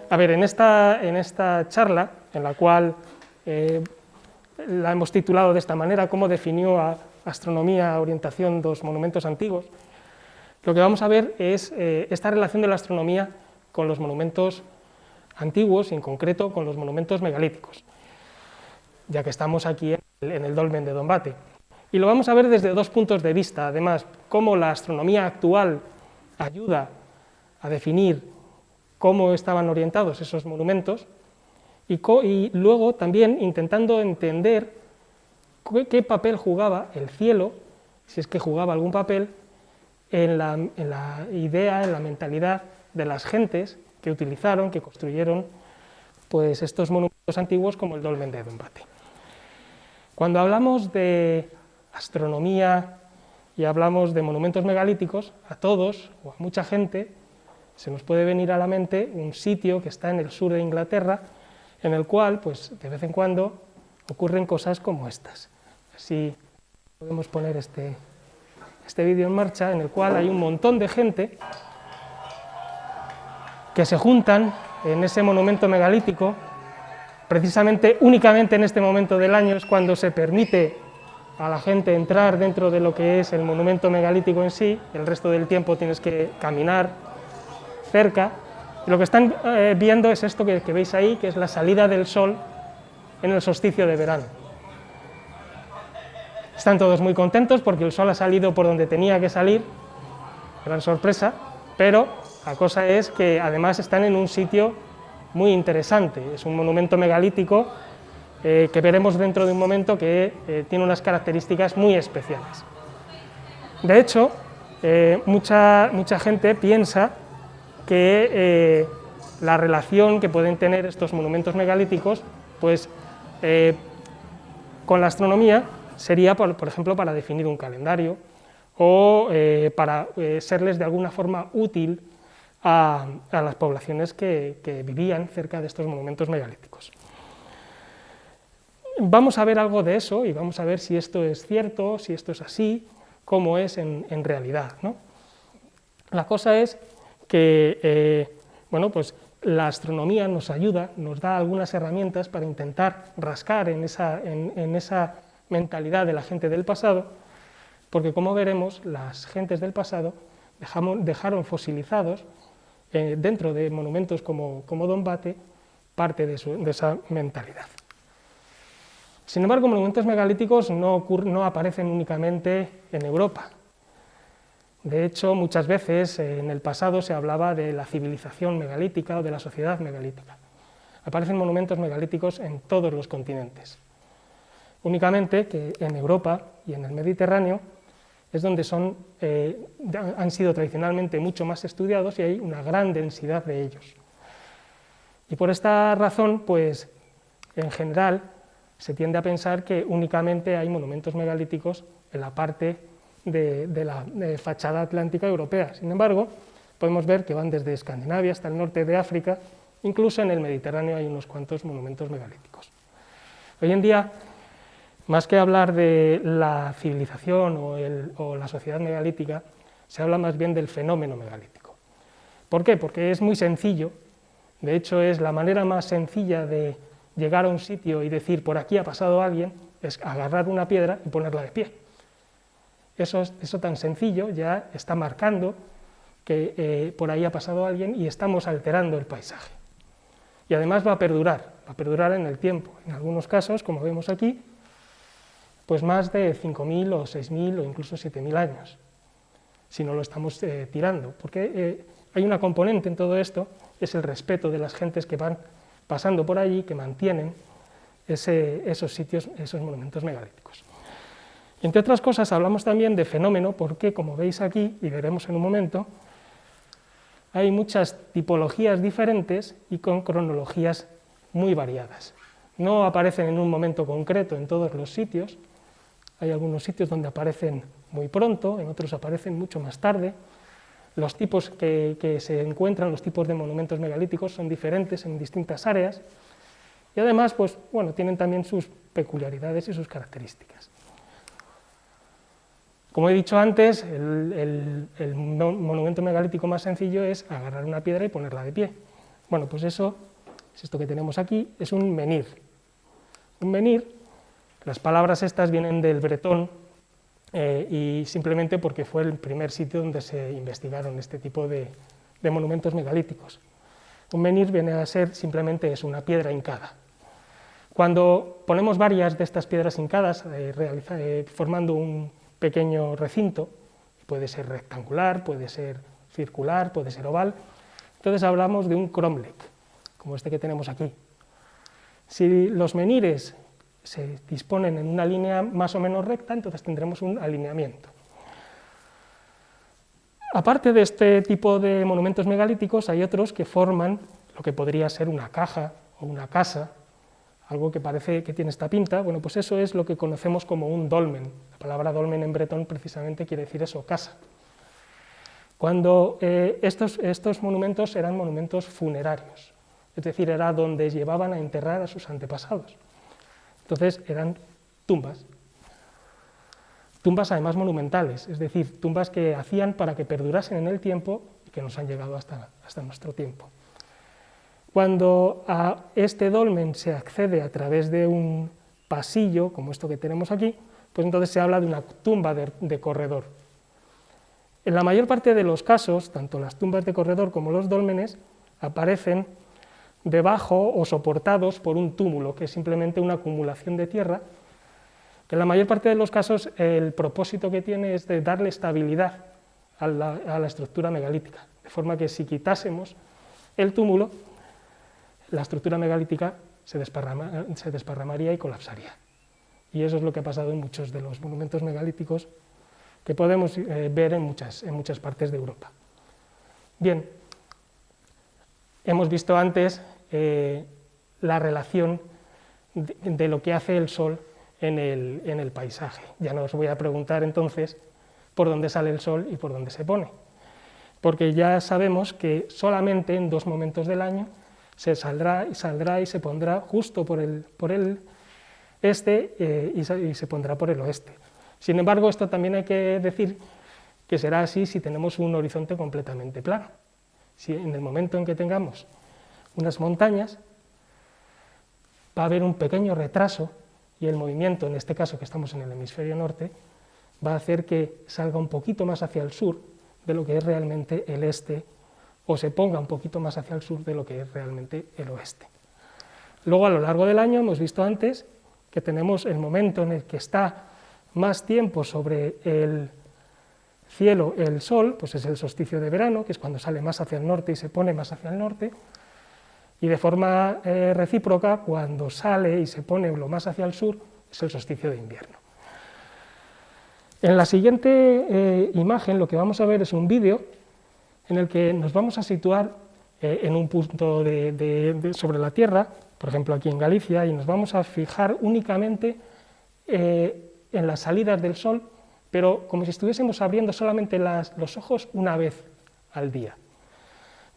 a ver, en esta charla, en la cual la hemos titulado de esta manera, cómo definió a astronomía orientación dos monumentos antiguos, lo que vamos a ver es esta relación de la astronomía con los monumentos antiguos y en concreto con los monumentos megalíticos, ya que estamos aquí en el dolmen de Dombate. Y lo vamos a ver desde dos puntos de vista, además, cómo la astronomía actual ayuda a definir cómo estaban orientados esos monumentos y luego también intentando entender qué papel jugaba el cielo, si es que jugaba algún papel, en la idea, en la mentalidad de las gentes que utilizaron, que construyeron pues, estos monumentos antiguos como el dolmen de Dombate. Cuando hablamos de astronomía y hablamos de monumentos megalíticos, a todos o a mucha gente se nos puede venir a la mente un sitio que está en el sur de Inglaterra, en el cual, pues, de vez en cuando ocurren cosas como estas. Así podemos poner este vídeo en marcha, en el cual hay un montón de gente que se juntan en ese monumento megalítico. Precisamente, únicamente en este momento del año es cuando se permite a la gente entrar dentro de lo que es el monumento megalítico en sí, el resto del tiempo tienes que caminar cerca. Y lo que están viendo es esto que veis ahí, que es la salida del sol en el solsticio de verano. Están todos muy contentos porque el sol ha salido por donde tenía que salir, gran sorpresa, pero la cosa es que además están en un sitio muy interesante, es un monumento megalítico que veremos dentro de un momento que tiene unas características muy especiales. De hecho, mucha gente piensa que la relación que pueden tener estos monumentos megalíticos pues, con la astronomía sería, por ejemplo, para definir un calendario o para serles de alguna forma útil a las poblaciones que vivían cerca de estos monumentos megalíticos. Vamos a ver algo de eso y vamos a ver si esto es cierto, si esto es así, cómo es en realidad, ¿no? La cosa es que bueno, pues la astronomía nos ayuda, nos da algunas herramientas para intentar rascar en esa mentalidad de la gente del pasado, porque como veremos, las gentes del pasado dejaron fosilizados dentro de monumentos como Dombate parte de esa mentalidad. Sin embargo, monumentos megalíticos no aparecen únicamente en Europa. De hecho, muchas veces en el pasado se hablaba de la civilización megalítica o de la sociedad megalítica. Aparecen monumentos megalíticos en todos los continentes. Únicamente que en Europa y en el Mediterráneo es donde han sido tradicionalmente mucho más estudiados y hay una gran densidad de ellos. Y por esta razón, pues, en general, se tiende a pensar que únicamente hay monumentos megalíticos en la parte de la fachada atlántica europea. Sin embargo, podemos ver que van desde Escandinavia hasta el norte de África, incluso en el Mediterráneo hay unos cuantos monumentos megalíticos. Hoy en día, más que hablar de la civilización o la sociedad megalítica, se habla más bien del fenómeno megalítico. ¿Por qué? Porque es muy sencillo, de hecho es la manera más sencilla de llegar a un sitio y decir por aquí ha pasado alguien, es agarrar una piedra y ponerla de pie. Eso tan sencillo ya está marcando que por ahí ha pasado alguien y estamos alterando el paisaje. Y además va a perdurar en el tiempo. En algunos casos, como vemos aquí, pues más de 5.000 o 6.000 o incluso 7.000 años, si no lo estamos tirando. Porque hay una componente en todo esto, es el respeto de las gentes que van pasando por allí, que mantienen esos sitios, esos monumentos megalíticos. Y entre otras cosas hablamos también de fenómeno, porque como veis aquí, y veremos en un momento, hay muchas tipologías diferentes y con cronologías muy variadas. No aparecen en un momento concreto en todos los sitios, hay algunos sitios donde aparecen muy pronto, en otros aparecen mucho más tarde. Los tipos que se encuentran, los tipos de monumentos megalíticos son diferentes en distintas áreas y además, pues, bueno, tienen también sus peculiaridades y sus características. Como he dicho antes, el monumento megalítico más sencillo es agarrar una piedra y ponerla de pie. Bueno, pues eso es esto que tenemos aquí, es un menhir. Un menhir, las palabras estas vienen del bretón y simplemente porque fue el primer sitio donde se investigaron este tipo de monumentos megalíticos. Un menhir viene a ser simplemente es una piedra hincada. Cuando ponemos varias de estas piedras hincadas formando un pequeño recinto, puede ser rectangular, puede ser circular, puede ser oval, entonces hablamos de un cromlech, como este que tenemos aquí. Si los menhires se disponen en una línea más o menos recta, entonces tendremos un alineamiento. Aparte de este tipo de monumentos megalíticos, hay otros que forman lo que podría ser una caja o una casa, algo que parece que tiene esta pinta. Bueno, pues eso es lo que conocemos como un dolmen. La palabra dolmen en bretón precisamente quiere decir eso, casa. Cuando estos monumentos eran monumentos funerarios, es decir, era donde llevaban a enterrar a sus antepasados. Entonces eran tumbas. Tumbas además monumentales, es decir, tumbas que hacían para que perdurasen en el tiempo y que nos han llegado hasta nuestro tiempo. Cuando a este dolmen se accede a través de un pasillo, como esto que tenemos aquí, pues entonces se habla de una tumba de corredor. En la mayor parte de los casos, tanto las tumbas de corredor como los dólmenes aparecen debajo o soportados por un túmulo, que es simplemente una acumulación de tierra. En la mayor parte de los casos el propósito que tiene es de darle estabilidad a la estructura megalítica, de forma que si quitásemos el túmulo, la estructura megalítica se desparramaría y colapsaría. Y eso es lo que ha pasado en muchos de los monumentos megalíticos que podemos ver en muchas partes de Europa. Bien, hemos visto antes la relación de lo que hace el Sol en el paisaje. Ya no os voy a preguntar entonces por dónde sale el Sol y por dónde se pone, porque ya sabemos que solamente en 2 momentos del año se saldrá y se pondrá justo por el este y se pondrá por el oeste. Sin embargo, esto también hay que decir que será así si tenemos un horizonte completamente plano. Si en el momento en que tengamos unas montañas, va a haber un pequeño retraso y el movimiento, en este caso que estamos en el hemisferio norte, va a hacer que salga un poquito más hacia el sur de lo que es realmente el este, o se ponga un poquito más hacia el sur de lo que es realmente el oeste. Luego, a lo largo del año, hemos visto antes que tenemos el momento en el que está más tiempo sobre el cielo el Sol, pues es el solsticio de verano, que es cuando sale más hacia el norte y se pone más hacia el norte, y de forma recíproca, cuando sale y se pone lo más hacia el sur, es el solsticio de invierno. En la siguiente imagen lo que vamos a ver es un vídeo en el que nos vamos a situar en un punto sobre la Tierra, por ejemplo aquí en Galicia, y nos vamos a fijar únicamente en las salidas del Sol, pero como si estuviésemos abriendo solamente los ojos una vez al día.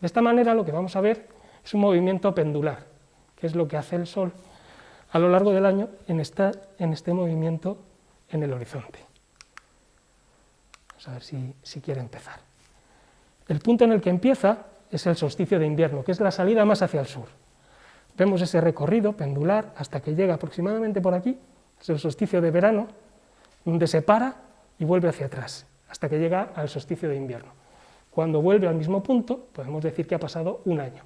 De esta manera lo que vamos a ver es un movimiento pendular, que es lo que hace el Sol a lo largo del año en este movimiento en el horizonte. Vamos a ver si quiere empezar. El punto en el que empieza es el solsticio de invierno, que es la salida más hacia el sur. Vemos ese recorrido pendular hasta que llega aproximadamente por aquí, es el solsticio de verano, donde se para y vuelve hacia atrás, hasta que llega al solsticio de invierno. Cuando vuelve al mismo punto, podemos decir que ha pasado un año.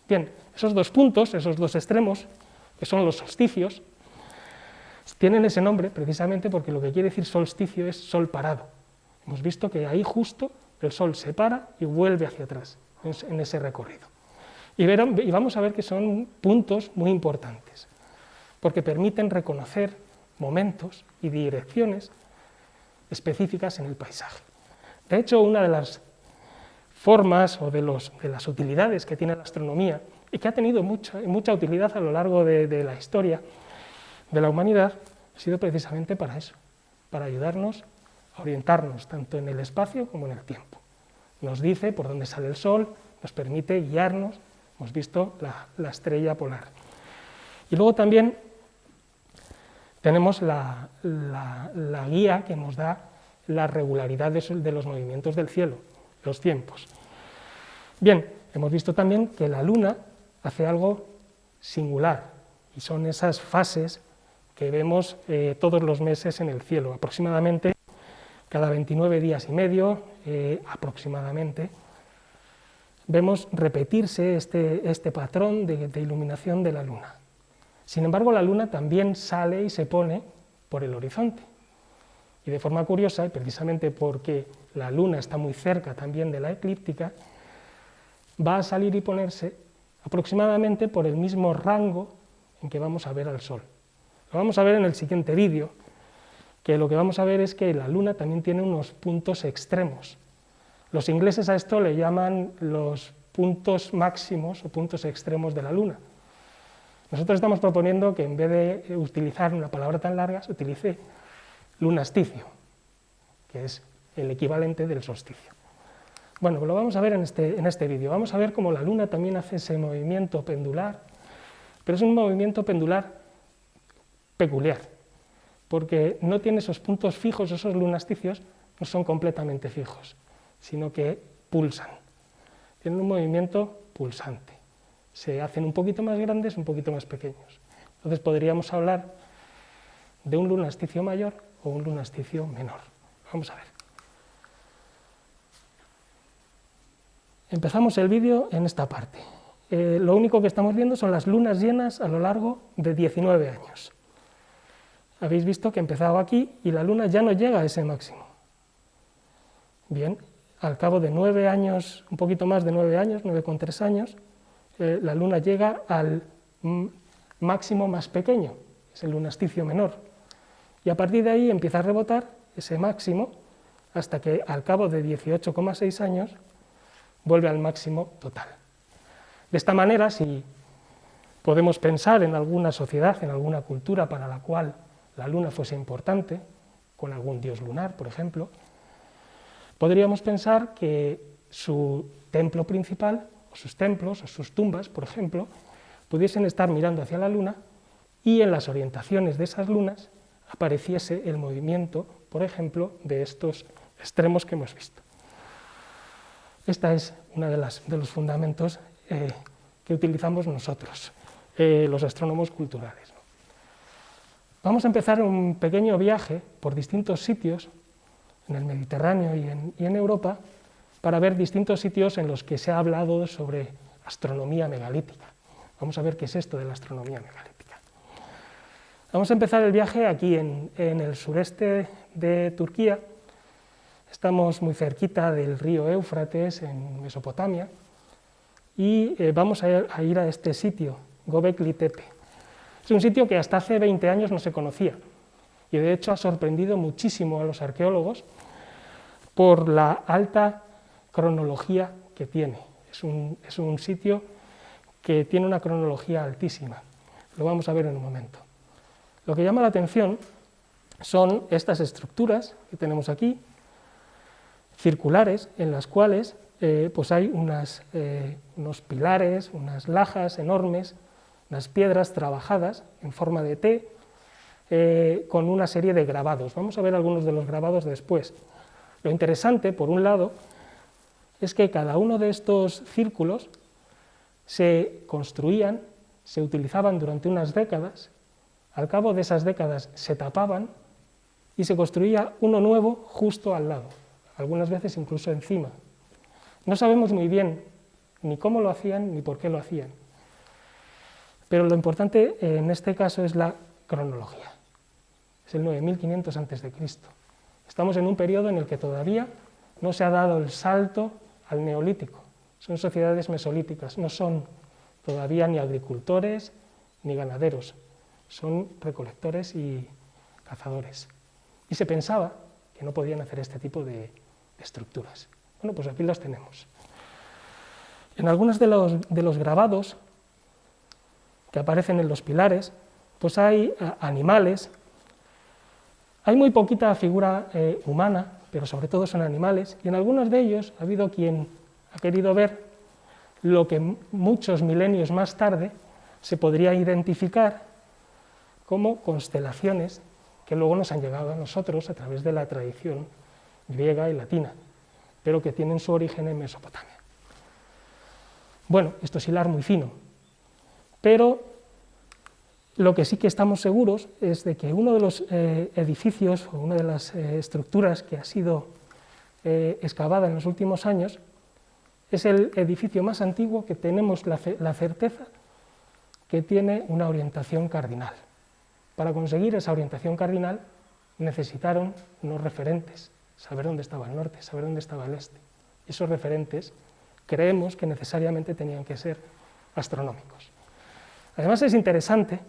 Bien, esos 2 puntos, esos 2 extremos, que son los solsticios, tienen ese nombre precisamente porque lo que quiere decir solsticio es sol parado. Hemos visto que ahí justo el Sol se para y vuelve hacia atrás en ese recorrido. Y vamos a ver que son puntos muy importantes, porque permiten reconocer momentos y direcciones específicas en el paisaje. De hecho, una de las formas o de las utilidades que tiene la astronomía, y que ha tenido mucha utilidad a lo largo de la historia de la humanidad, ha sido precisamente para eso, para ayudarnos a orientarnos tanto en el espacio como en el tiempo. Nos dice por dónde sale el Sol, nos permite guiarnos, hemos visto la estrella polar. Y luego también tenemos la guía que nos da la regularidad de los movimientos del cielo, los tiempos. Bien, hemos visto también que la Luna hace algo singular, y son esas fases que vemos todos los meses en el cielo, aproximadamente cada 29 días y medio, aproximadamente, vemos repetirse este patrón de iluminación de la Luna. Sin embargo, la Luna también sale y se pone por el horizonte. Y de forma curiosa, y precisamente porque la Luna está muy cerca también de la eclíptica, va a salir y ponerse aproximadamente por el mismo rango en que vamos a ver al Sol. Lo vamos a ver en el siguiente vídeo, que lo que vamos a ver es que la Luna también tiene unos puntos extremos. Los ingleses a esto le llaman los puntos máximos o puntos extremos de la Luna. Nosotros estamos proponiendo que en vez de utilizar una palabra tan larga, se utilice lunasticio, que es el equivalente del solsticio. Bueno, lo vamos a ver en este vídeo. Vamos a ver cómo la Luna también hace ese movimiento pendular, pero es un movimiento pendular peculiar, porque no tiene esos puntos fijos, esos lunasticios no son completamente fijos, sino que pulsan. Tienen un movimiento pulsante. Se hacen un poquito más grandes, un poquito más pequeños. Entonces podríamos hablar de un lunasticio mayor o un lunasticio menor. Vamos a ver. Empezamos el vídeo en esta parte. Lo único que estamos viendo son las lunas llenas a lo largo de 19 años. Habéis visto que he empezado aquí y la Luna ya no llega a ese máximo. Bien, al cabo de 9 años, un poquito más de 9 años, 9,3 años, la Luna llega al máximo más pequeño, es el lunasticio menor. Y a partir de ahí empieza a rebotar ese máximo hasta que al cabo de 18,6 años vuelve al máximo total. De esta manera, si podemos pensar en alguna sociedad, en alguna cultura para la cual la Luna fuese importante, con algún dios lunar, por ejemplo, podríamos pensar que su templo principal, o sus templos, o sus tumbas, por ejemplo, pudiesen estar mirando hacia la Luna y en las orientaciones de esas lunas apareciese el movimiento, por ejemplo, de estos extremos que hemos visto. Esta es una de los fundamentos que utilizamos nosotros, los astrónomos culturales, ¿no? Vamos a empezar un pequeño viaje por distintos sitios en el Mediterráneo y en Europa para ver distintos sitios en los que se ha hablado sobre astronomía megalítica. Vamos a ver qué es esto de la astronomía megalítica. Vamos a empezar el viaje aquí en el sureste de Turquía. Estamos muy cerquita del río Éufrates, en Mesopotamia, y vamos a ir a este sitio, Göbekli Tepe. Es un sitio que hasta hace 20 años no se conocía, y de hecho ha sorprendido muchísimo a los arqueólogos por la alta cronología que tiene. Es un sitio que tiene una cronología altísima. Lo vamos a ver en un momento. Lo que llama la atención son estas estructuras que tenemos aquí, circulares, en las cuales pues hay unos pilares, unas lajas enormes, unas piedras trabajadas en forma de T, con una serie de grabados. Vamos a ver algunos de los grabados después. Lo interesante, por un lado, es que cada uno de estos círculos se construían, se utilizaban durante unas décadas, al cabo de esas décadas se tapaban y se construía uno nuevo justo al lado, algunas veces incluso encima. No sabemos muy bien ni cómo lo hacían ni por qué lo hacían, pero lo importante en este caso es la cronología. Es el 9500 a.C. Estamos en un periodo en el que todavía no se ha dado el salto al neolítico. Son sociedades mesolíticas, no son todavía ni agricultores ni ganaderos, son recolectores y cazadores. Y se pensaba que no podían hacer este tipo de estructuras. Bueno, pues aquí los tenemos. En algunos de los grabados que aparecen en los pilares, pues hay animales. Hay muy poquita figura humana, pero sobre todo son animales, y en algunos de ellos ha habido quien ha querido ver lo que muchos milenios más tarde se podría identificar como constelaciones que luego nos han llegado a nosotros a través de la tradición griega y latina, pero que tienen su origen en Mesopotamia. Bueno, esto es hilar muy fino, pero lo que sí que estamos seguros es de que uno de los edificios o una de las estructuras que ha sido excavada en los últimos años es el edificio más antiguo que tenemos la certeza que tiene una orientación cardinal. Para conseguir esa orientación cardinal necesitaron unos referentes, saber dónde estaba el norte, saber dónde estaba el este. Esos referentes creemos que necesariamente tenían que ser astronómicos. Además es interesante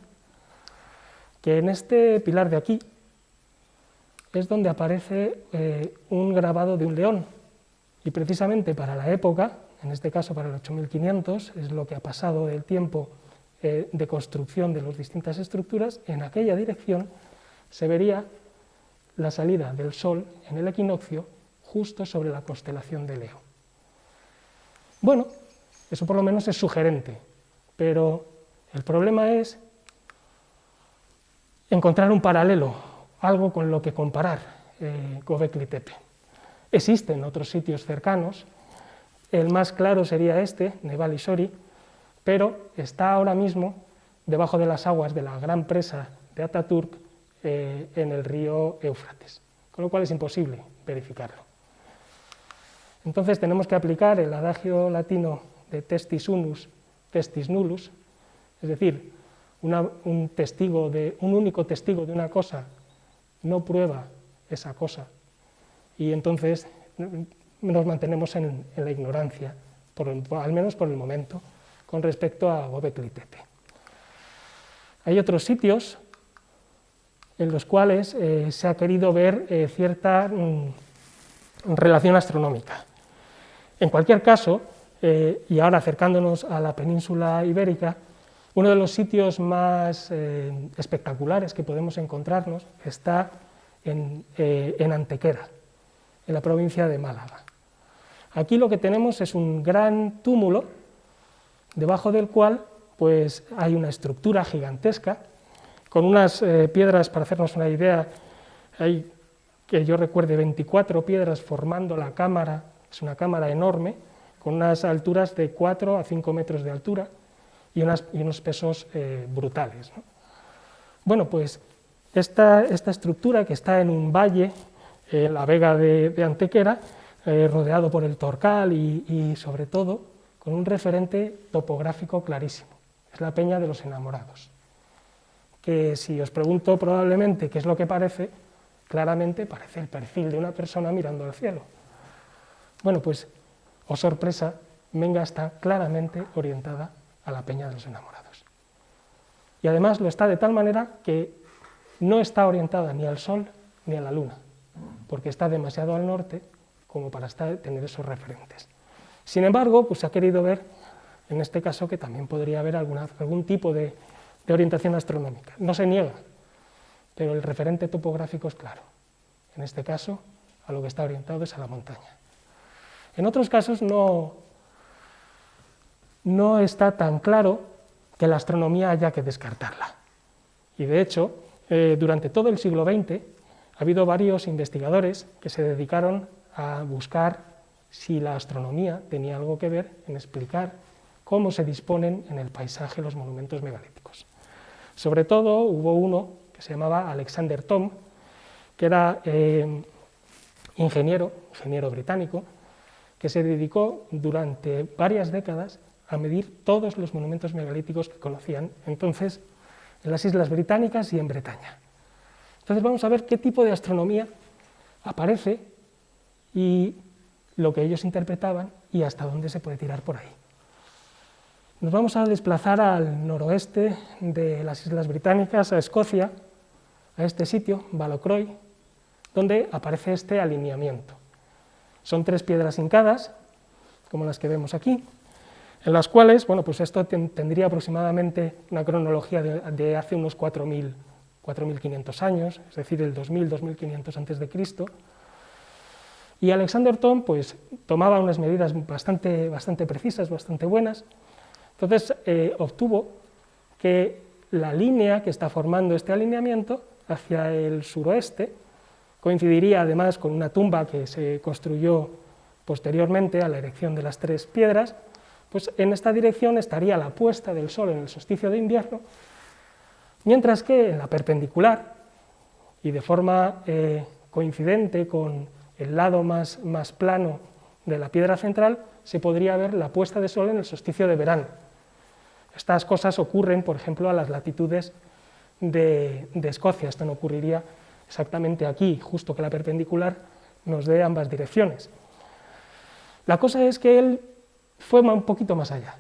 que en este pilar de aquí es donde aparece un grabado de un león, y precisamente para la época, en este caso para el 8500, es lo que ha pasado del tiempo de construcción de las distintas estructuras, en aquella dirección se vería la salida del Sol en el equinoccio justo sobre la constelación de Leo. Bueno, eso por lo menos es sugerente, pero el problema es encontrar un paralelo, algo con lo que comparar Göbekli Tepe. Existen otros sitios cercanos, el más claro sería este, Nebali Sori, pero está ahora mismo debajo de las aguas de la gran presa de Ataturk en el río Éufrates, con lo cual es imposible verificarlo. Entonces tenemos que aplicar el adagio latino de testis unus, testis nullus, es decir, un único testigo de una cosa no prueba esa cosa, y entonces nos mantenemos en la ignorancia, al menos por el momento, con respecto a Göbekli Tepe. Hay otros sitios en los cuales se ha querido ver cierta relación astronómica. En cualquier caso, y ahora acercándonos a la península ibérica, uno de los sitios más espectaculares que podemos encontrarnos está en Antequera, en la provincia de Málaga. Aquí lo que tenemos es un gran túmulo, debajo del cual pues, hay una estructura gigantesca, con unas piedras, para hacernos una idea, hay, que yo recuerde, 24 piedras formando la cámara, es una cámara enorme, con unas alturas de 4 a 5 metros de altura, y unos pesos brutales, ¿no? Bueno, pues esta estructura que está en un valle, la vega de Antequera, rodeado por el Torcal y sobre todo con un referente topográfico clarísimo, es la Peña de los Enamorados, que si os pregunto probablemente qué es lo que parece, claramente parece el perfil de una persona mirando al cielo. Bueno, pues, oh sorpresa, Menga está claramente orientada a la Peña de los Enamorados. Y además lo está de tal manera que no está orientada ni al Sol ni a la Luna, porque está demasiado al norte como para tener esos referentes. Sin embargo, pues se ha querido ver, en este caso, que también podría haber algún tipo de orientación astronómica. No se niega, pero el referente topográfico es claro. En este caso, a lo que está orientado es a la montaña. En otros casos no está tan claro que la astronomía haya que descartarla. Y de hecho, durante todo el siglo XX ha habido varios investigadores que se dedicaron a buscar si la astronomía tenía algo que ver en explicar cómo se disponen en el paisaje los monumentos megalíticos. Sobre todo hubo uno que se llamaba Alexander Thom, que era ingeniero británico, que se dedicó durante varias décadas a medir todos los monumentos megalíticos que conocían entonces en las Islas Británicas y en Bretaña. Entonces vamos a ver qué tipo de astronomía aparece y lo que ellos interpretaban y hasta dónde se puede tirar por ahí. Nos vamos a desplazar al noroeste de las Islas Británicas, a Escocia, a este sitio, Balocroy, donde aparece este alineamiento. Son 3 piedras hincadas, como las que vemos aquí, en las cuales, bueno, pues esto tendría aproximadamente una cronología de hace unos 4.500 años, es decir, el 2000-2500 a.C., y Alexander Thom pues, tomaba unas medidas bastante precisas, bastante buenas. Entonces obtuvo que la línea que está formando este alineamiento hacia el suroeste coincidiría además con una tumba que se construyó posteriormente a la erección de las 3 piedras, Pues en esta dirección estaría la puesta del Sol en el solsticio de invierno, mientras que en la perpendicular, y de forma coincidente con el lado más plano de la piedra central, se podría ver la puesta de Sol en el solsticio de verano. Estas cosas ocurren, por ejemplo, a las latitudes de Escocia. Esto no ocurriría exactamente aquí, justo que la perpendicular nos dé ambas direcciones. La cosa es que él fue un poquito más allá,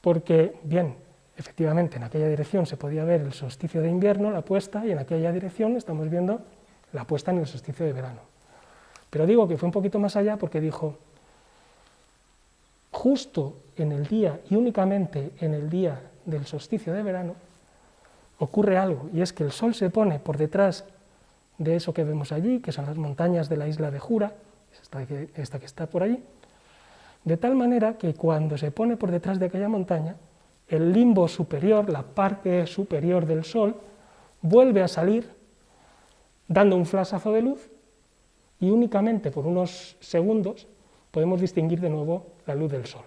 porque, bien, efectivamente, en aquella dirección se podía ver el solsticio de invierno, la puesta, y en aquella dirección estamos viendo la puesta en el solsticio de verano. Pero digo que fue un poquito más allá porque dijo, justo en el día y únicamente en el día del solsticio de verano, ocurre algo, y es que el Sol se pone por detrás de eso que vemos allí, que son las montañas de la isla de Jura, esta que está por allí, de tal manera que cuando se pone por detrás de aquella montaña, el limbo superior, la parte superior del Sol, vuelve a salir dando un flashazo de luz, y únicamente por unos segundos podemos distinguir de nuevo la luz del Sol,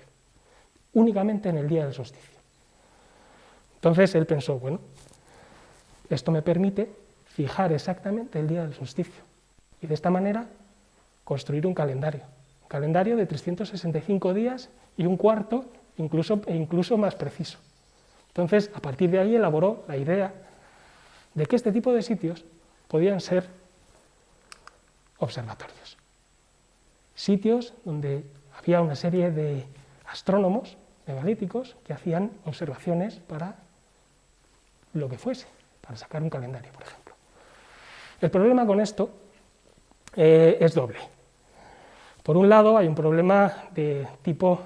únicamente en el día del solsticio. Entonces él pensó, bueno, esto me permite fijar exactamente el día del solsticio, y de esta manera construir un calendario de 365 días y un cuarto, incluso más preciso. Entonces, a partir de ahí elaboró la idea de que este tipo de sitios podían ser observatorios, sitios donde había una serie de astrónomos megalíticos que hacían observaciones para lo que fuese, para sacar un calendario, por ejemplo. El problema con esto es doble. Por un lado, hay un problema de tipo,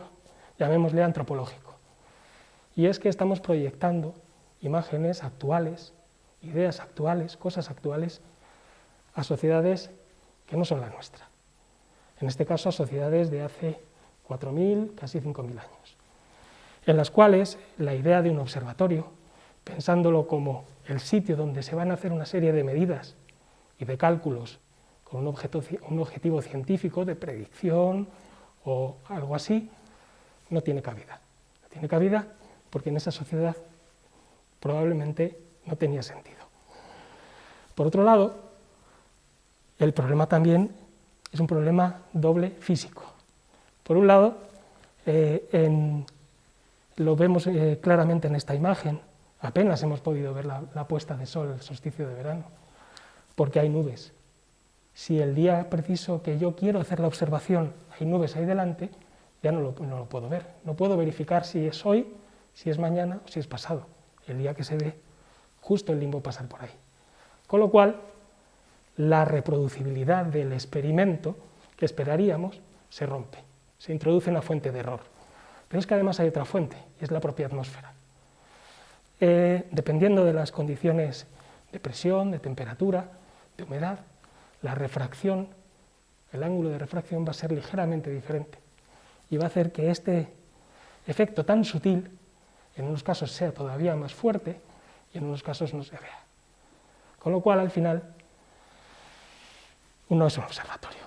llamémosle, antropológico, y es que estamos proyectando imágenes actuales, ideas actuales, cosas actuales, a sociedades que no son la nuestra. En este caso, a sociedades de hace 4.000, casi 5.000 años, en las cuales la idea de un observatorio, pensándolo como el sitio donde se van a hacer una serie de medidas y de cálculos con un objetivo científico de predicción o algo así, no tiene cabida. No tiene cabida porque en esa sociedad probablemente no tenía sentido. Por otro lado, el problema también es un problema doble físico. Por un lado, lo vemos claramente en esta imagen, apenas hemos podido ver la puesta de sol, el solsticio de verano, porque hay nubes. Si el día preciso que yo quiero hacer la observación hay nubes ahí delante, ya no lo puedo ver. No puedo verificar si es hoy, si es mañana o si es pasado, el día que se ve justo el limbo pasar por ahí. Con lo cual, la reproducibilidad del experimento que esperaríamos se rompe, se introduce una fuente de error. Pero es que además hay otra fuente, y es la propia atmósfera. Dependiendo de las condiciones de presión, de temperatura, de humedad, la refracción, el ángulo de refracción va a ser ligeramente diferente y va a hacer que este efecto tan sutil, en unos casos sea todavía más fuerte y en unos casos no se vea. Con lo cual, al final, no es un observatorio.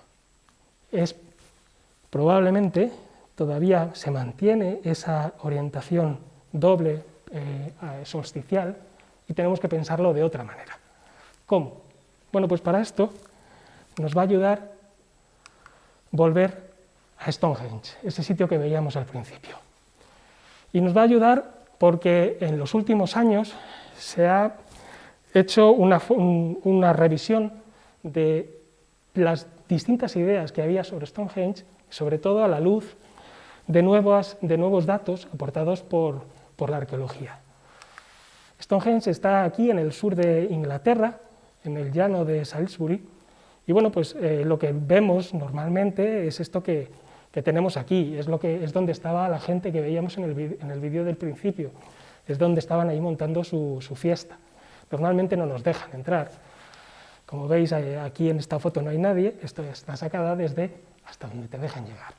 Probablemente todavía se mantiene esa orientación doble solsticial y tenemos que pensarlo de otra manera. ¿Cómo? Bueno, pues para esto nos va a ayudar volver a Stonehenge, ese sitio que veíamos al principio. Y nos va a ayudar porque en los últimos años se ha hecho una revisión de las distintas ideas que había sobre Stonehenge, sobre todo a la luz de nuevos datos aportados por la arqueología. Stonehenge está aquí en el sur de Inglaterra, en el llano de Salisbury, y bueno, pues lo que vemos normalmente es esto que tenemos aquí, es donde estaba la gente que veíamos en el vídeo del principio, es donde estaban ahí montando su fiesta. Normalmente no nos dejan entrar. Como veis, aquí en esta foto no hay nadie, esto está sacada desde hasta donde te dejan llegar.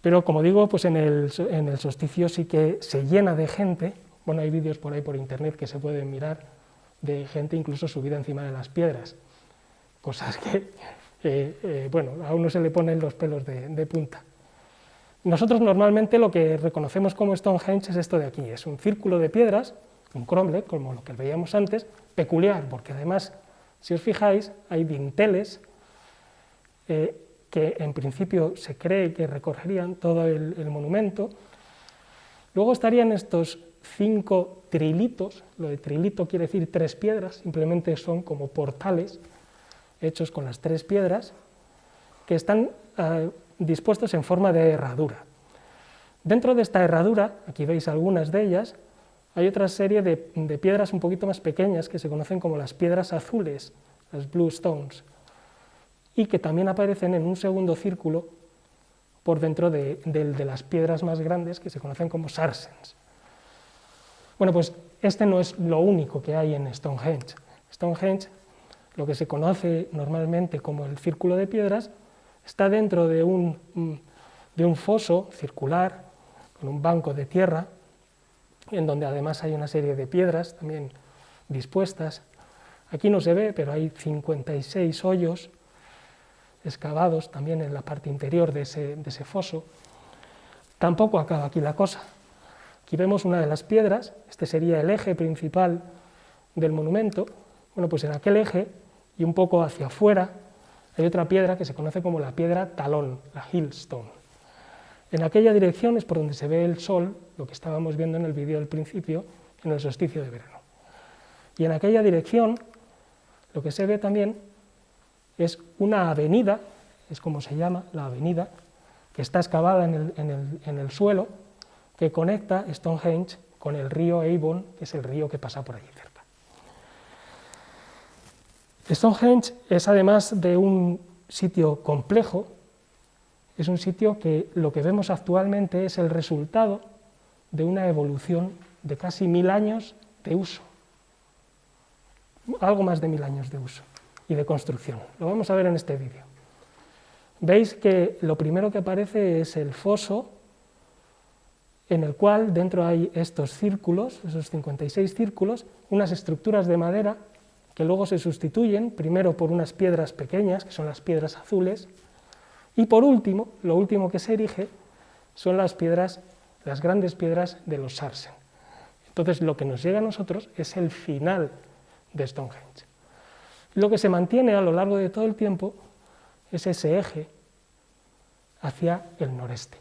Pero como digo, pues en el solsticio sí que se llena de gente. Bueno, hay vídeos por ahí por internet que se pueden mirar de gente incluso subida encima de las piedras, cosas que, bueno, a uno se le ponen los pelos de punta. Nosotros normalmente lo que reconocemos como Stonehenge es esto de aquí, es un círculo de piedras, un cromlech, como lo que veíamos antes, peculiar, porque además, si os fijáis, hay dinteles que en principio se cree que recorrerían todo el monumento. Luego estarían estos 5 trilitos, lo de trilito quiere decir 3 piedras, simplemente son como portales hechos con las 3 piedras, que están dispuestos en forma de herradura. Dentro de esta herradura, aquí veis algunas de ellas, hay otra serie de piedras un poquito más pequeñas que se conocen como las piedras azules, las blue stones, y que también aparecen en un segundo círculo por dentro de las piedras más grandes que se conocen como sarsens. Bueno, pues este no es lo único que hay en Stonehenge. Stonehenge, lo que se conoce normalmente como el círculo de piedras, está dentro de un foso circular con un banco de tierra, en donde además hay una serie de piedras también dispuestas. Aquí no se ve, pero hay 56 hoyos excavados también en la parte interior de ese foso. Tampoco acaba aquí la cosa. Aquí vemos una de las piedras, este sería el eje principal del monumento. Bueno, pues en aquel eje y un poco hacia afuera hay otra piedra que se conoce como la piedra talón, la hillstone. En aquella dirección es por donde se ve el sol, lo que estábamos viendo en el vídeo del principio, en el solsticio de verano. Y en aquella dirección lo que se ve también es una avenida, es como se llama la avenida, que está excavada en el suelo, que conecta Stonehenge con el río Avon, que es el río que pasa por allí cerca. Stonehenge es, además de un sitio complejo, es un sitio que lo que vemos actualmente es el resultado de una evolución de casi 1000 años de uso, algo más de 1000 años de uso y de construcción. Lo vamos a ver en este vídeo. Veis que lo primero que aparece es el foso, en el cual dentro hay estos círculos, esos 56 círculos, unas estructuras de madera que luego se sustituyen, primero por unas piedras pequeñas, que son las piedras azules, y por último, lo último que se erige son las piedras, las grandes piedras de los sarsen. Entonces lo que nos llega a nosotros es el final de Stonehenge. Lo que se mantiene a lo largo de todo el tiempo es ese eje hacia el noreste.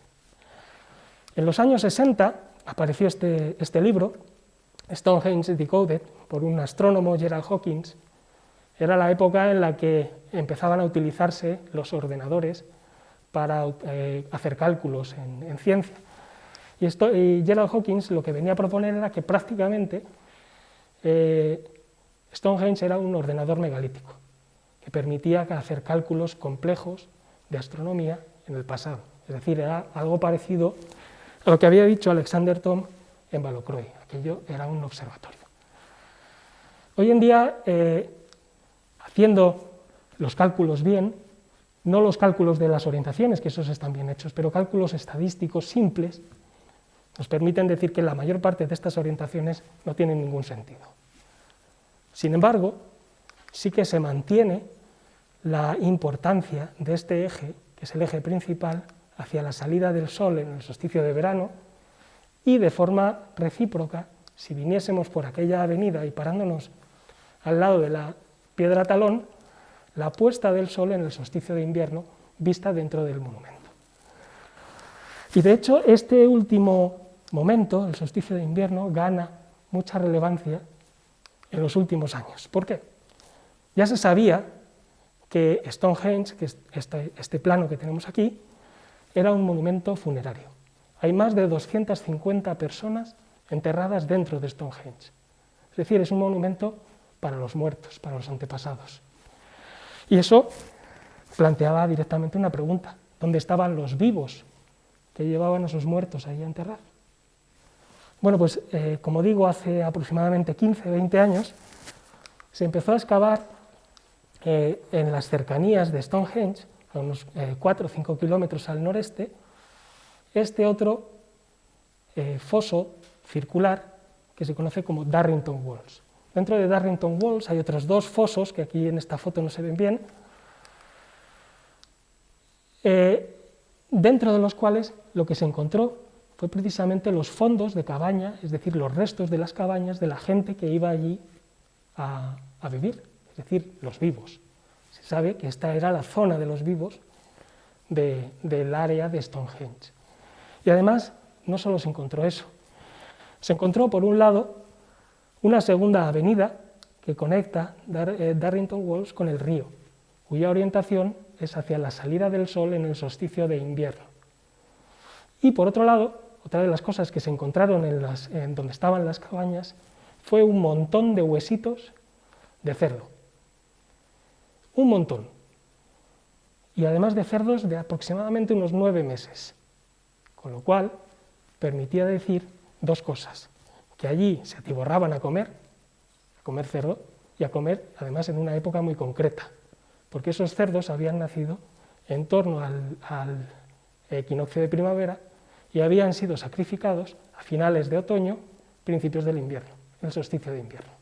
En los años 60 apareció este libro, Stonehenge Decoded, por un astrónomo, Gerald Hawkins. Era la época en la que empezaban a utilizarse los ordenadores para hacer cálculos en ciencia. Y Gerald Hawkins lo que venía a proponer era que prácticamente Stonehenge era un ordenador megalítico, que permitía hacer cálculos complejos de astronomía en el pasado. Es decir, era algo parecido a lo que había dicho Alexander Thom en Balocroy. Aquello era un observatorio. Hoy en día, haciendo los cálculos bien, no los cálculos de las orientaciones, que esos están bien hechos, pero cálculos estadísticos simples, nos permiten decir que la mayor parte de estas orientaciones no tienen ningún sentido. Sin embargo, sí que se mantiene la importancia de este eje, que es el eje principal, hacia la salida del sol en el solsticio de verano, y de forma recíproca, si viniésemos por aquella avenida y parándonos al lado de la piedra talón, la puesta del sol en el solsticio de invierno vista dentro del monumento. Y de hecho, este último momento, el solsticio de invierno, gana mucha relevancia en los últimos años. ¿Por qué? Ya se sabía que Stonehenge, que es este plano que tenemos aquí, era un monumento funerario. Hay más de 250 personas enterradas dentro de Stonehenge. Es decir, es un monumento para los muertos, para los antepasados. Y eso planteaba directamente una pregunta: ¿dónde estaban los vivos que llevaban a sus muertos ahí a enterrar? Bueno, pues como digo, hace aproximadamente 15, 20 años se empezó a excavar en las cercanías de Stonehenge, a unos 4 o 5 kilómetros al noreste, este otro foso circular que se conoce como Darrington Walls. Dentro de Darrington Walls hay otros 2 fosos que aquí en esta foto no se ven bien. dentro de los cuales lo que se encontró fue precisamente los fondos de cabaña, es decir, los restos de las cabañas de la gente que iba allí a vivir, es decir, los vivos. Se sabe que esta era la zona de los vivos del área de Stonehenge. Y además, no solo se encontró eso, se encontró, por un lado, una segunda avenida que conecta Darrington Walls con el río, cuya orientación es hacia la salida del sol en el solsticio de invierno. Y por otro lado, otra de las cosas que se encontraron en donde estaban las cabañas fue un montón de huesitos de cerdo. Un montón. Y además de cerdos de aproximadamente unos 9 meses. Con lo cual, permitía decir dos cosas: que allí se atiborraban a comer cerdo, y a comer además en una época muy concreta, porque esos cerdos habían nacido en torno al equinoccio de primavera y habían sido sacrificados a finales de otoño, principios del invierno, el solsticio de invierno.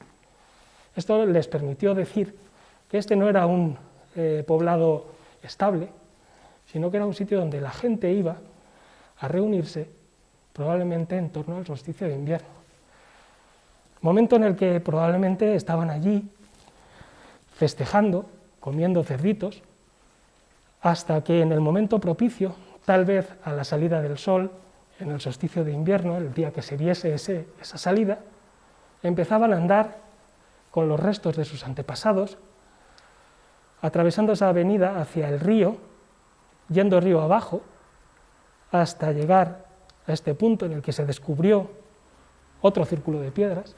Esto les permitió decir que este no era un poblado estable, sino que era un sitio donde la gente iba a reunirse probablemente en torno al solsticio de invierno. Momento en el que probablemente estaban allí festejando, comiendo cerditos, hasta que en el momento propicio, tal vez a la salida del sol, en el solsticio de invierno, el día que se viese esa salida, empezaban a andar con los restos de sus antepasados, atravesando esa avenida hacia el río, yendo río abajo, hasta llegar a este punto en el que se descubrió otro círculo de piedras,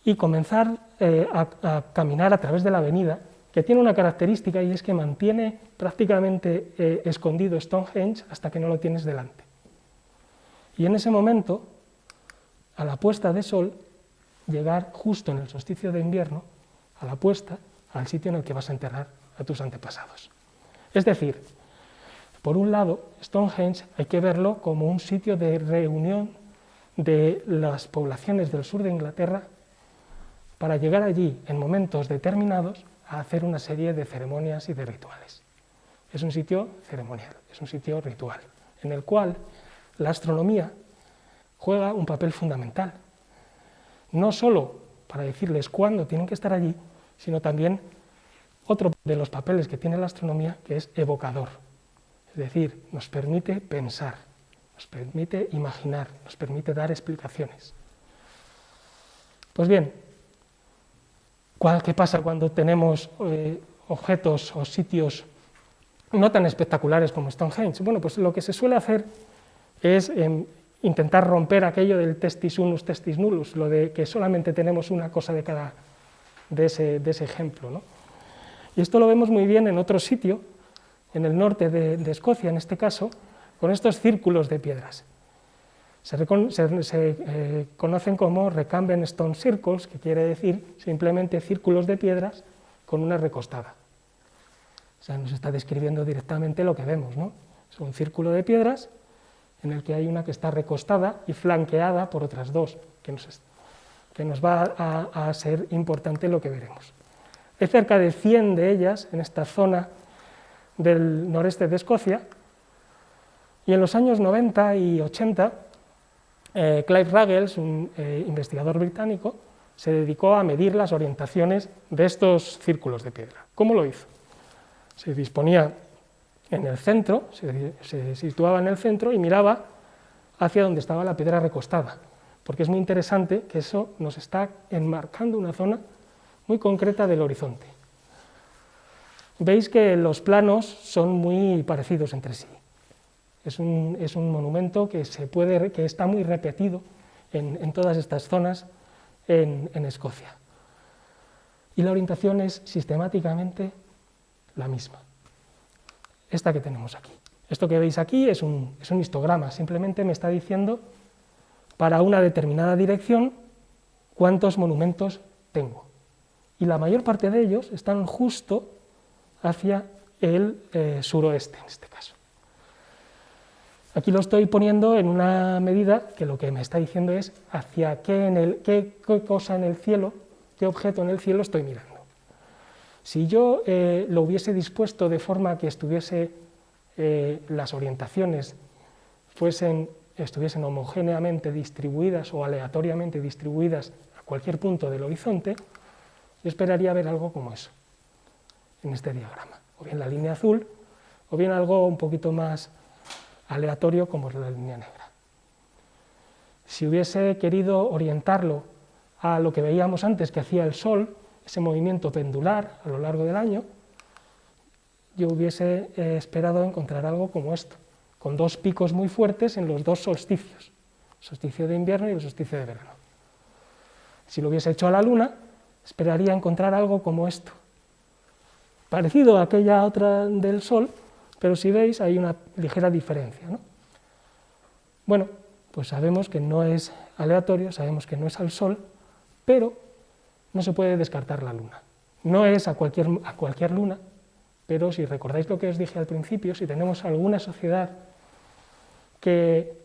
y comenzar a caminar a través de la avenida, que tiene una característica, y es que mantiene prácticamente escondido Stonehenge hasta que no lo tienes delante. Y en ese momento, a la puesta de sol, llegar justo en el solsticio de invierno, a la puesta, al sitio en el que vas a enterrar a tus antepasados. Es decir, por un lado, Stonehenge hay que verlo como un sitio de reunión de las poblaciones del sur de Inglaterra para llegar allí en momentos determinados a hacer una serie de ceremonias y de rituales. Es un sitio ceremonial, es un sitio ritual, en el cual la astronomía juega un papel fundamental, no solo para decirles cuándo tienen que estar allí, sino también otro de los papeles que tiene la astronomía, que es evocador, es decir, nos permite pensar, nos permite imaginar, nos permite dar explicaciones. Pues bien, ¿qué pasa cuando tenemos objetos o sitios no tan espectaculares como Stonehenge? Bueno, pues lo que se suele hacer es intentar romper aquello del testis unus, testis nullus, lo de que solamente tenemos una cosa de ese ejemplo, ¿no? Y esto lo vemos muy bien en otro sitio, en el norte de Escocia, en este caso, con estos círculos de piedras. Se conocen como recumbent stone circles, que quiere decir simplemente círculos de piedras con una recostada. O sea, nos está describiendo directamente lo que vemos, ¿no? Es un círculo de piedras en el que hay una que está recostada y flanqueada por otras dos, que nos va a ser importante lo que veremos. Hay cerca de 100 de ellas en esta zona del noreste de Escocia, y en los años 90 y 80, Clive Ruggles, un investigador británico, se dedicó a medir las orientaciones de estos círculos de piedra. ¿Cómo lo hizo? Se disponía en el centro, se situaba en el centro y miraba hacia donde estaba la piedra recostada, porque es muy interesante que eso nos está enmarcando una zona muy concreta del horizonte. Veis que los planos son muy parecidos entre sí. Es un monumento que está muy repetido en todas estas zonas en Escocia. Y la orientación es sistemáticamente la misma, esta que tenemos aquí. Esto que veis aquí es un histograma, simplemente me está diciendo para una determinada dirección cuántos monumentos tengo. Y la mayor parte de ellos están justo hacia el suroeste, en este caso. Aquí lo estoy poniendo en una medida que lo que me está diciendo es hacia qué cosa en el cielo, qué objeto en el cielo estoy mirando. Si yo lo hubiese dispuesto de forma que estuviese las orientaciones estuviesen homogéneamente distribuidas o aleatoriamente distribuidas a cualquier punto del horizonte, yo esperaría ver algo como eso, en este diagrama, o bien la línea azul, o bien algo un poquito más aleatorio como es la línea negra. Si hubiese querido orientarlo a lo que veíamos antes que hacía el Sol, ese movimiento pendular a lo largo del año, yo hubiese esperado encontrar algo como esto, con dos picos muy fuertes en los dos solsticios, el solsticio de invierno y el solsticio de verano. Si lo hubiese hecho a la Luna, esperaría encontrar algo como esto, parecido a aquella otra del Sol, pero si veis hay una ligera diferencia, ¿no? Bueno, pues sabemos que no es aleatorio, sabemos que no es al Sol, pero no se puede descartar la Luna. No es a cualquier Luna, pero si recordáis lo que os dije al principio, si tenemos alguna sociedad que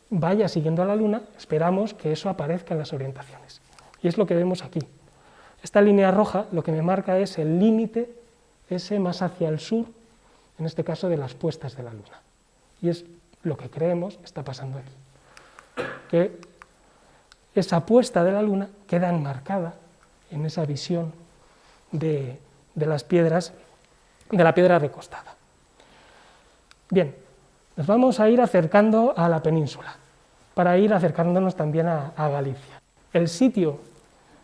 vaya siguiendo a la Luna, esperamos que eso aparezca en las orientaciones. Y es lo que vemos aquí. Esta línea roja lo que me marca es el límite ese más hacia el sur, en este caso de las puestas de la Luna. Y es lo que creemos está pasando aquí. Que esa puesta de la Luna queda enmarcada en esa visión de las piedras, de la piedra recostada. Bien, nos vamos a ir acercando a la península, para ir acercándonos también a Galicia. El sitio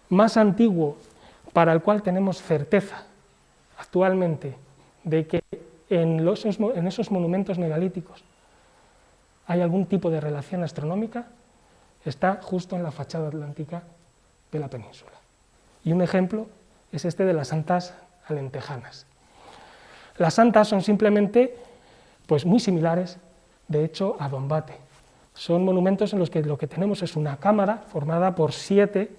más antiguo para el cual tenemos certeza actualmente de que en esos monumentos megalíticos hay algún tipo de relación astronómica está justo en la fachada atlántica de la península. Y un ejemplo es este de las santas alentejanas. Las santas son simplemente pues, muy similares, de hecho, a Dombate. Son monumentos en los que lo que tenemos es una cámara formada por 7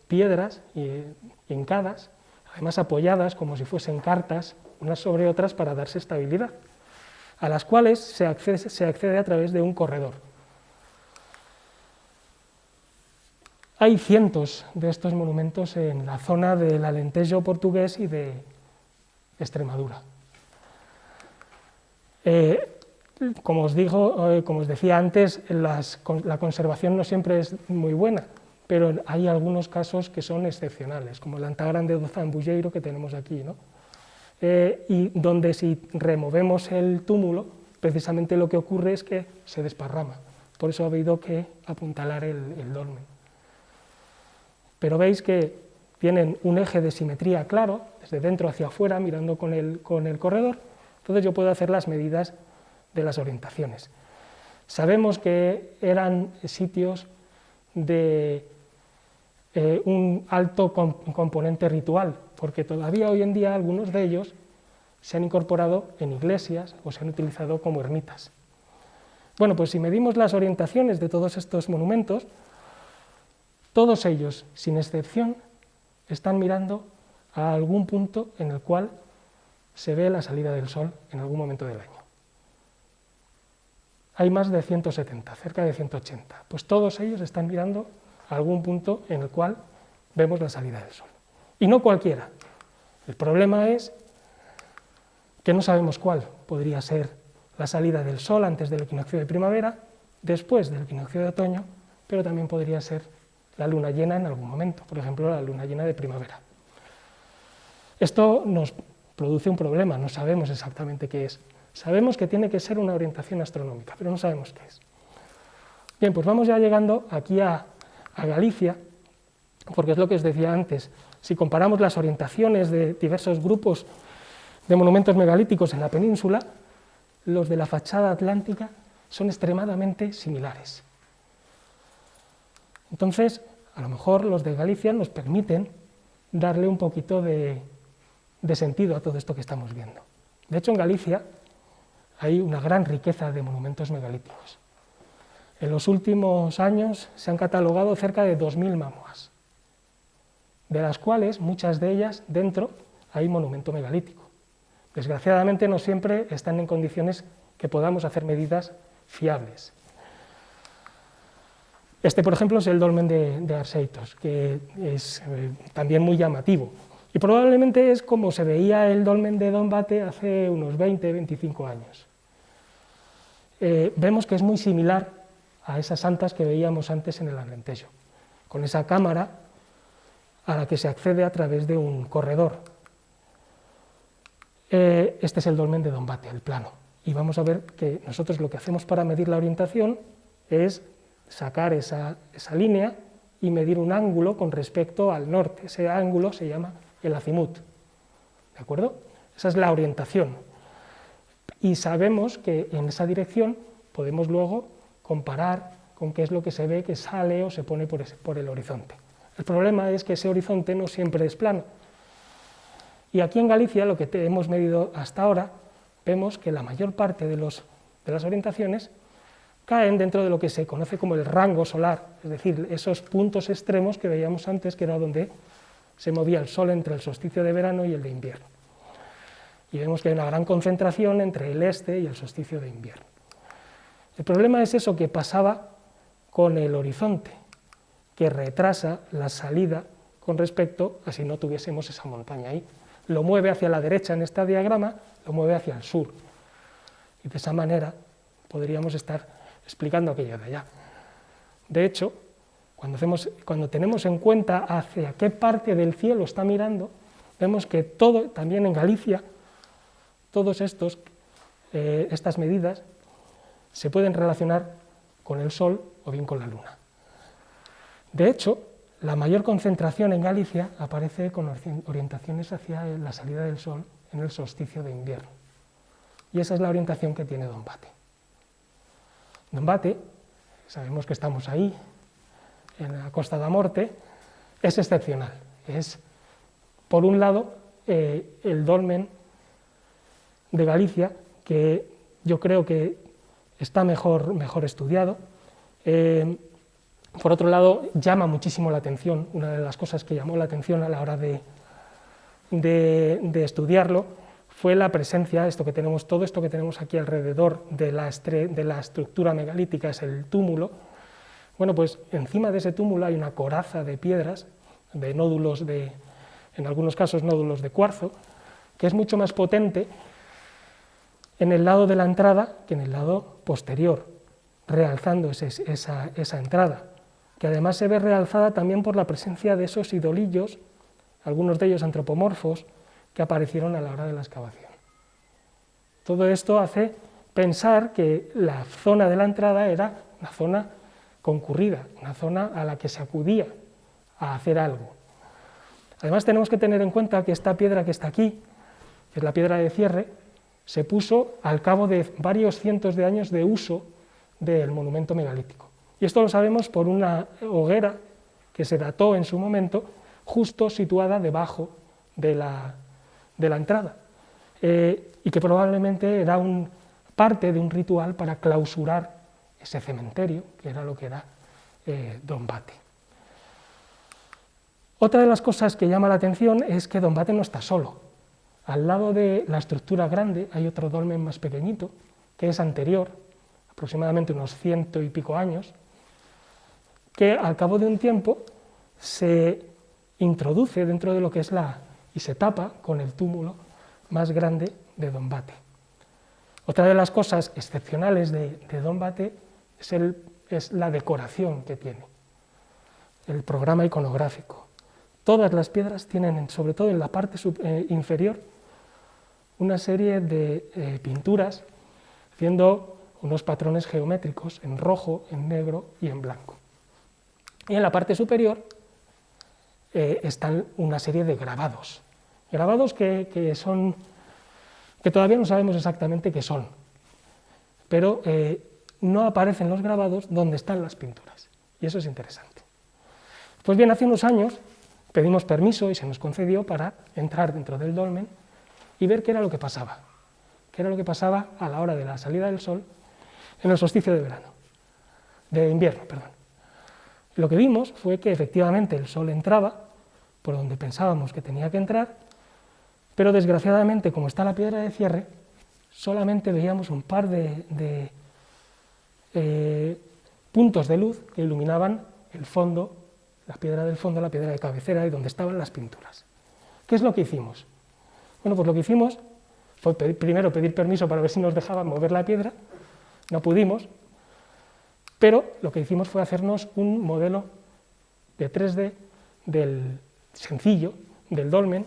piedras hincadas, además apoyadas como si fuesen cartas, unas sobre otras para darse estabilidad, a las cuales se accede a través de un corredor. Hay cientos de estos monumentos en la zona del Alentejo portugués y de Extremadura. Como os decía antes, la conservación no siempre es muy buena, pero hay algunos casos que son excepcionales, como el Antagrande do Zambulleiro que tenemos aquí, ¿no? Y donde si removemos el túmulo, precisamente lo que ocurre es que se desparrama, por eso ha habido que apuntalar el dolmen. Pero veis que tienen un eje de simetría claro, desde dentro hacia afuera, mirando con el corredor, entonces yo puedo hacer las medidas de las orientaciones. Sabemos que eran sitios de un alto componente ritual, porque todavía hoy en día algunos de ellos se han incorporado en iglesias o se han utilizado como ermitas. Bueno, pues si medimos las orientaciones de todos estos monumentos, todos ellos, sin excepción, están mirando a algún punto en el cual se ve la salida del sol en algún momento del año. Hay más de 170, cerca de 180, pues todos ellos están mirando a algún punto en el cual vemos la salida del sol. Y no cualquiera. El problema es que no sabemos cuál podría ser la salida del sol antes del equinoccio de primavera, después del equinoccio de otoño, pero también podría ser la luna llena en algún momento, por ejemplo, la luna llena de primavera. Esto nos produce un problema, no sabemos exactamente qué es. Sabemos que tiene que ser una orientación astronómica, pero no sabemos qué es. Bien, pues vamos ya llegando aquí a Galicia, porque es lo que os decía antes. Si comparamos las orientaciones de diversos grupos de monumentos megalíticos en la península, los de la fachada atlántica son extremadamente similares. Entonces, a lo mejor los de Galicia nos permiten darle un poquito de sentido a todo esto que estamos viendo. De hecho, en Galicia hay una gran riqueza de monumentos megalíticos. En los últimos años se han catalogado cerca de 2000 mamoas, de las cuales muchas de ellas dentro hay monumento megalítico. Desgraciadamente no siempre están en condiciones que podamos hacer medidas fiables. Este, por ejemplo, es el dolmen de Arseitos, que es también muy llamativo. Y probablemente es como se veía el dolmen de Don Bate hace unos 20-25 años. Vemos que es muy similar a esas santas que veíamos antes en el Alentejo, con esa cámara a la que se accede a través de un corredor. Este es el dolmen de Don Bate, el plano. Y vamos a ver que nosotros lo que hacemos para medir la orientación es sacar esa línea y medir un ángulo con respecto al norte. Ese ángulo se llama el azimut, ¿de acuerdo? Esa es la orientación. Y sabemos que en esa dirección podemos luego comparar con qué es lo que se ve que sale o se pone por el horizonte. El problema es que ese horizonte no siempre es plano. Y aquí en Galicia, lo que hemos medido hasta ahora, vemos que la mayor parte de las orientaciones caen dentro de lo que se conoce como el rango solar, es decir, esos puntos extremos que veíamos antes, que era donde se movía el Sol entre el solsticio de verano y el de invierno. Y vemos que hay una gran concentración entre el este y el solsticio de invierno. El problema es eso que pasaba con el horizonte, que retrasa la salida con respecto a si no tuviésemos esa montaña ahí. Lo mueve hacia la derecha en este diagrama, lo mueve hacia el sur. Y de esa manera podríamos estar explicando aquello de allá. De hecho, cuando tenemos en cuenta hacia qué parte del cielo está mirando, vemos que todo, también en Galicia, todos estas medidas se pueden relacionar con el Sol o bien con la Luna. De hecho, la mayor concentración en Galicia aparece con orientaciones hacia la salida del Sol en el solsticio de invierno. Y esa es la orientación que tiene Don Bate. Don Bate, sabemos que estamos ahí, en la Costa da Morte, es excepcional. Es, por un lado, el dolmen de Galicia, que yo creo que está mejor estudiado. Por otro lado, llama muchísimo la atención. Una de las cosas que llamó la atención a la hora de estudiarlo fue la presencia, todo esto que tenemos aquí alrededor de la estructura megalítica, es el túmulo. Bueno, pues encima de ese túmulo hay una coraza de piedras, de nódulos en algunos casos nódulos de cuarzo, que es mucho más potente en el lado de la entrada que en el lado posterior, realzando esa entrada, que además se ve realzada también por la presencia de esos idolillos, algunos de ellos antropomorfos, que aparecieron a la hora de la excavación. Todo esto hace pensar que la zona de la entrada era una zona concurrida, una zona a la que se acudía a hacer algo. Además tenemos que tener en cuenta que esta piedra que está aquí, que es la piedra de cierre, se puso al cabo de varios cientos de años de uso del monumento megalítico. Y esto lo sabemos por una hoguera que se dató en su momento, justo situada debajo de la entrada, y que probablemente era parte de un ritual para clausurar ese cementerio, que era lo que era Don Bate. Otra de las cosas que llama la atención es que Don Bate no está solo. Al lado de la estructura grande hay otro dolmen más pequeñito, que es anterior, aproximadamente unos 100 y pico años, que al cabo de un tiempo se introduce dentro de lo que es y se tapa con el túmulo más grande de Don Bate. Otra de las cosas excepcionales de Don Bate es la decoración que tiene, el programa iconográfico. Todas las piedras tienen, sobre todo en la parte inferior, una serie de pinturas haciendo unos patrones geométricos en rojo, en negro y en blanco. Y en la parte superior están una serie de grabados, que todavía no sabemos exactamente qué son, pero no aparecen los grabados donde están las pinturas, y eso es interesante. Pues bien, hace unos años pedimos permiso y se nos concedió para entrar dentro del dolmen y ver qué era lo que pasaba a la hora de la salida del Sol en el solsticio de invierno. Lo que vimos fue que efectivamente el Sol entraba por donde pensábamos que tenía que entrar, pero desgraciadamente, como está la piedra de cierre, solamente veíamos un par de puntos de luz que iluminaban el fondo, la piedra del fondo, la piedra de cabecera y donde estaban las pinturas. ¿Qué es lo que hicimos? Bueno, pues lo que hicimos fue primero pedir permiso para ver si nos dejaban mover la piedra, no pudimos, pero lo que hicimos fue hacernos un modelo de 3D del sencillo, del dolmen,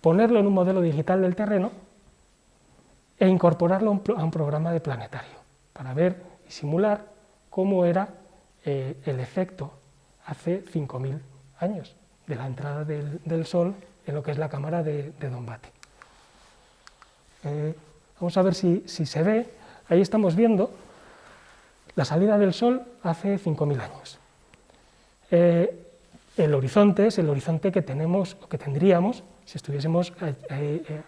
ponerlo en un modelo digital del terreno e incorporarlo a un programa de planetario, para ver y simular cómo era el efecto hace 5.000 años de la entrada del Sol en lo que es la cámara de Dombate. Vamos a ver si se ve. Ahí estamos viendo la salida del Sol hace 5.000 años. El horizonte es el horizonte que tenemos o que tendríamos si estuviésemos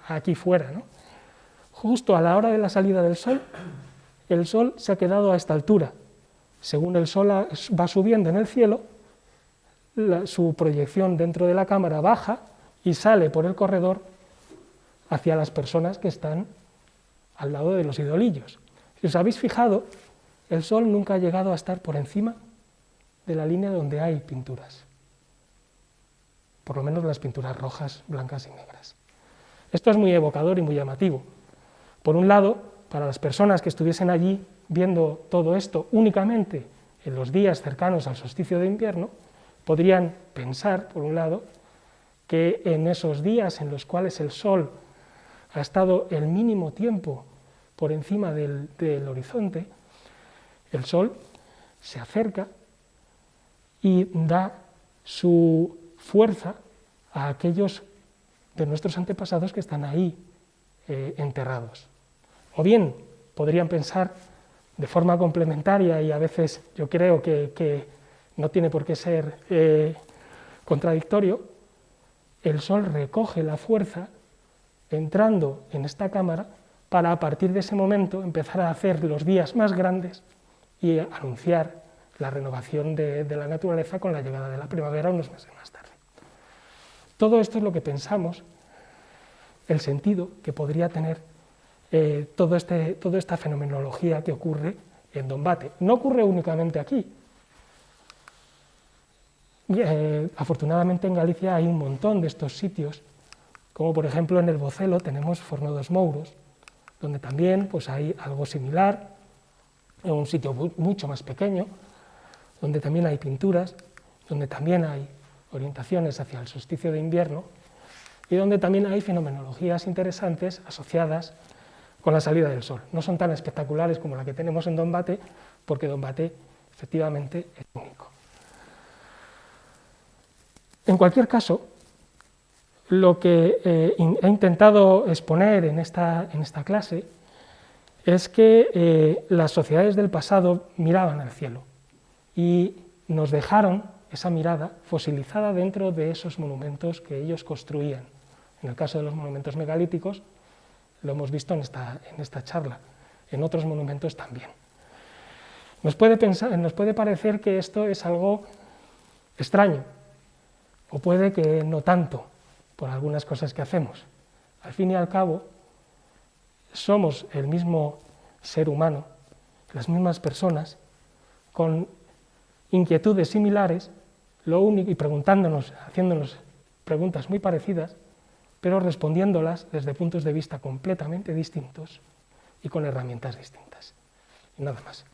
aquí fuera, ¿no? Justo a la hora de la salida del Sol, el Sol se ha quedado a esta altura. Según el Sol va subiendo en el cielo, su proyección dentro de la cámara baja y sale por el corredor hacia las personas que están al lado de los idolillos. Si os habéis fijado, el Sol nunca ha llegado a estar por encima de la línea donde hay pinturas, por lo menos las pinturas rojas, blancas y negras. Esto es muy evocador y muy llamativo. Por un lado, para las personas que estuviesen allí viendo todo esto únicamente en los días cercanos al solsticio de invierno, podrían pensar, por un lado, que en esos días en los cuales el Sol ha estado el mínimo tiempo por encima del horizonte, el Sol se acerca y da su fuerza a aquellos de nuestros antepasados que están ahí enterrados. O bien podrían pensar de forma complementaria, y a veces yo creo que no tiene por qué ser contradictorio, el Sol recoge la fuerza entrando en esta cámara para a partir de ese momento empezar a hacer los días más grandes y anunciar la renovación de la naturaleza con la llegada de la primavera unos meses más tarde. Todo esto es lo que pensamos, el sentido que podría tener toda esta fenomenología que ocurre en Dombate. No ocurre únicamente aquí. Afortunadamente en Galicia hay un montón de estos sitios, como por ejemplo en el Bocelo tenemos Forno dos Mouros, donde también pues, hay algo similar, en un sitio mucho más pequeño, donde también hay pinturas, donde también hay orientaciones hacia el solsticio de invierno y donde también hay fenomenologías interesantes asociadas con la salida del Sol. No son tan espectaculares como la que tenemos en Dombate, porque Dombate efectivamente es único. En cualquier caso, lo que he intentado exponer en esta clase es que las sociedades del pasado miraban al cielo y nos dejaron esa mirada fosilizada dentro de esos monumentos que ellos construían. En el caso de los monumentos megalíticos, lo hemos visto en esta charla, en otros monumentos también. Nos puede parecer que esto es algo extraño, o puede que no tanto, por algunas cosas que hacemos. Al fin y al cabo, somos el mismo ser humano, las mismas personas, con inquietudes similares, lo único, y preguntándonos, haciéndonos preguntas muy parecidas, pero respondiéndolas desde puntos de vista completamente distintos y con herramientas distintas. Y nada más.